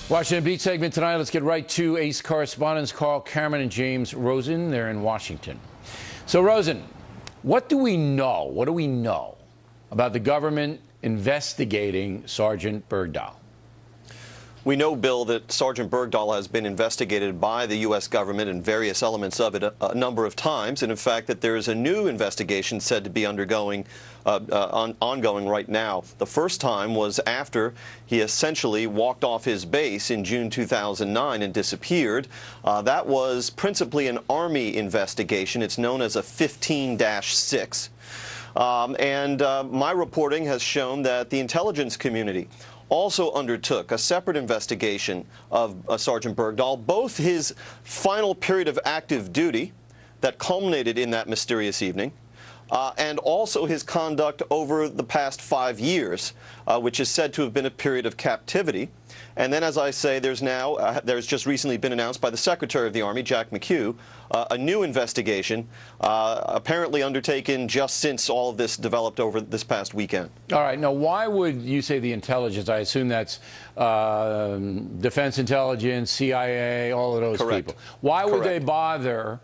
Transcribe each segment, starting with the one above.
Washington Beat segment tonight. Let's get right to ACE correspondents Carl Cameron and James Rosen. They're in Washington. So, Rosen, what do we know? What do we know about the government investigating Sgt Bergdahl? We know, Bill, that Sgt Bergdahl has been investigated by the U.S. government and various elements of it a number of times, and in fact that there is a new investigation said to be ongoing right now. The first time was after he essentially walked off his base in June 2009 and disappeared. That was principally an Army investigation. It's known as a 15-6. My reporting has shown that the intelligence community also undertook a separate investigation of Sgt Bergdahl, both his final period of active duty that culminated in that mysterious evening, and also his conduct over the past 5 years, which is said to have been a period of captivity. And then, as I say, there's just recently been announced by the Secretary of the Army, Jack McHugh, a new investigation apparently undertaken just since all of this developed over this past weekend. All right. Now, why would you say the intelligence? I assume that's Defense Intelligence, CIA, all of those Correct. people. Why would Correct. they bother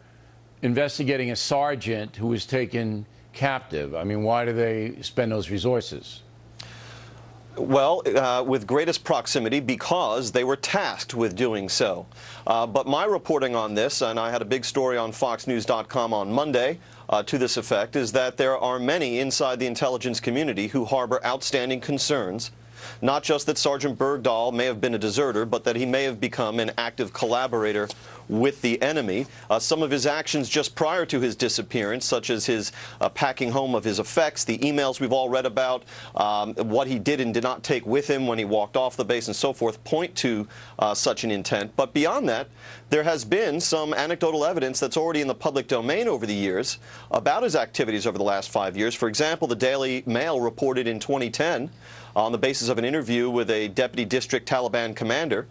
investigating a sergeant who was taken captive? I mean, why do they spend those resources? Well, with greatest proximity, because they were tasked with doing so. But my reporting on this, and I had a big story on FoxNews.com on Monday to this effect, is that there are many inside the intelligence community who harbor outstanding concerns. Not just that Sgt Bergdahl may have been a deserter, but that he may have become an active collaborator with the enemy. Some of his actions just prior to his disappearance, such as his packing home of his effects, the emails we've all read about, what he did and did not take with him when he walked off the base and so forth, point to such an intent. But beyond that, there has been some anecdotal evidence that's already in the public domain over the years about his activities over the last 5 years. For example, the Daily Mail reported in 2010, on the basis of an interview with a deputy district Taliban commander,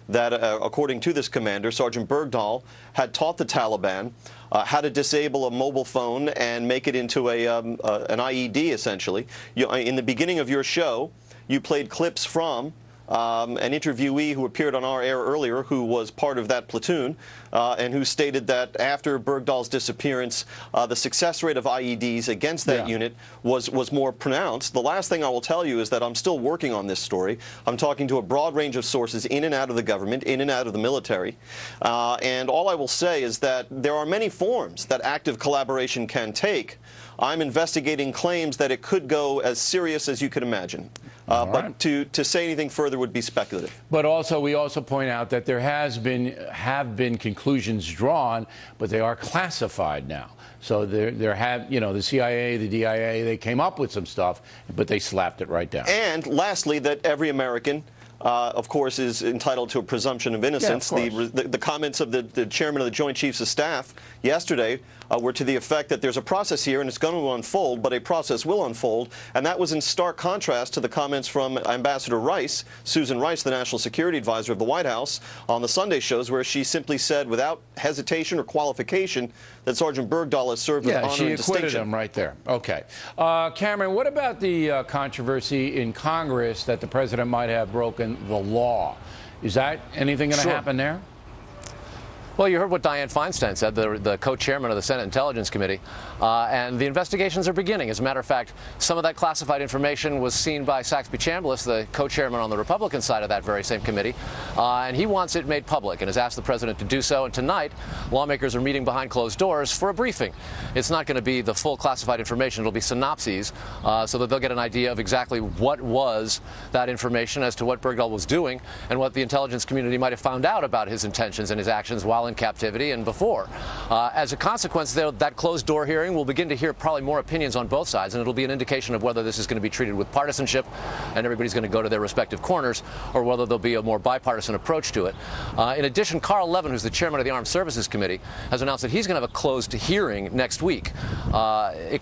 that according to this commander, Sgt Bergdahl had taught the Taliban how to disable a mobile phone and make it into an IED, essentially. In the beginning of your show, you played clips from an interviewee who appeared on our air earlier, who was part of that platoon, and who stated that after Bergdahl's disappearance, the success rate of IEDs against that unit was more pronounced. The last thing I will tell you is that I'm still working on this story. I'm talking to a broad range of sources in and out of the government, in and out of the military, and all I will say is that there are many forms that active collaboration can take. I'm investigating claims that it could go as serious as you could imagine. But to say anything further would be speculative. But also, we also point out that there have been conclusions drawn, but they are classified now. So there have, the CIA, the DIA, they came up with some stuff, but they slapped it right down. And lastly, that every American, of course, is entitled to a presumption of innocence. Yeah, of the comments of the chairman of the Joint Chiefs of Staff yesterday were to the effect that there's a process here and it's going to unfold, but a process will unfold. And that was in stark contrast to the comments from Ambassador Rice, Susan Rice, the National Security Advisor of the White House, on the Sunday shows, where she simply said without hesitation or qualification that Sgt Bergdahl has served with honor and distinction. Yeah, she acquitted him right there. Okay. Cameron, what about the controversy in Congress that the president might have broken the law? Is that anything going to happen there? Well, you heard what Dianne Feinstein said, the co-chairman of the Senate Intelligence Committee, and the investigations are beginning. As a matter of fact, some of that classified information was seen by Saxby Chambliss, the co-chairman on the Republican side of that very same committee, and he wants it made public and has asked the president to do so. And tonight, lawmakers are meeting behind closed doors for a briefing. It's not going to be the full classified information. It'll be synopses so that they'll get an idea of exactly what was that information as to what Bergdahl was doing and what the intelligence community might have found out about his intentions and his actions while in captivity and before. As a consequence, that closed-door hearing will begin to hear probably more opinions on both sides, and it'll be an indication of whether this is going to be treated with partisanship and everybody's going to go to their respective corners, or whether there'll be a more bipartisan approach to it. In addition, Carl Levin, who's the chairman of the Armed Services Committee, has announced that he's going to have a closed hearing next week.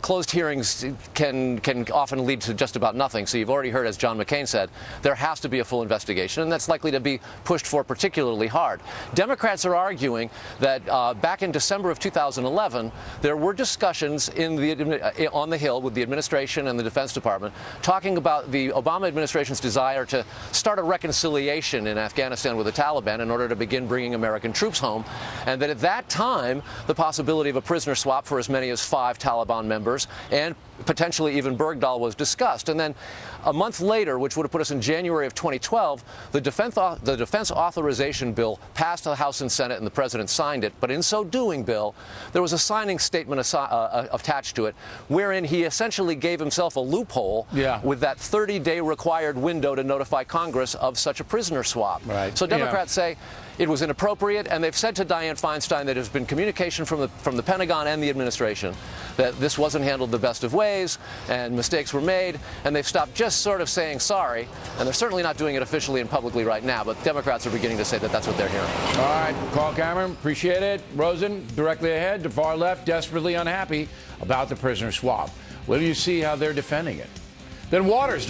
Closed hearings can often lead to just about nothing, so you've already heard, as John McCain said, there has to be a full investigation, and that's likely to be pushed for particularly hard. Democrats are arguing doing that back in December of 2011, there were discussions on the Hill with the administration and the Defense Department talking about the Obama administration's desire to start a reconciliation in Afghanistan with the Taliban in order to begin bringing American troops home, and that at that time the possibility of a prisoner swap for as many as 5 Taliban members and potentially even Bergdahl was discussed. And then a month later, which would have put us in January of 2012, the Defense Authorization Bill passed the House and Senate, and the President signed it. But in so doing, Bill, there was a signing statement attached to it, wherein he essentially gave himself a loophole with that 30-day required window to notify Congress of such a prisoner swap. Right. So Democrats say it was inappropriate, and they've said to Dianne Feinstein that there's been communication from the Pentagon and the administration that this wasn't handled the best of ways and mistakes were made, and they've stopped just sort of saying sorry, and they're certainly not doing it officially and publicly right now, but Democrats are beginning to say that that's what they're hearing. All right, Carl Cameron, appreciate it. Rosen, directly ahead, the far left, desperately unhappy about the prisoner swap. Will you see how they're defending it? Then Waters.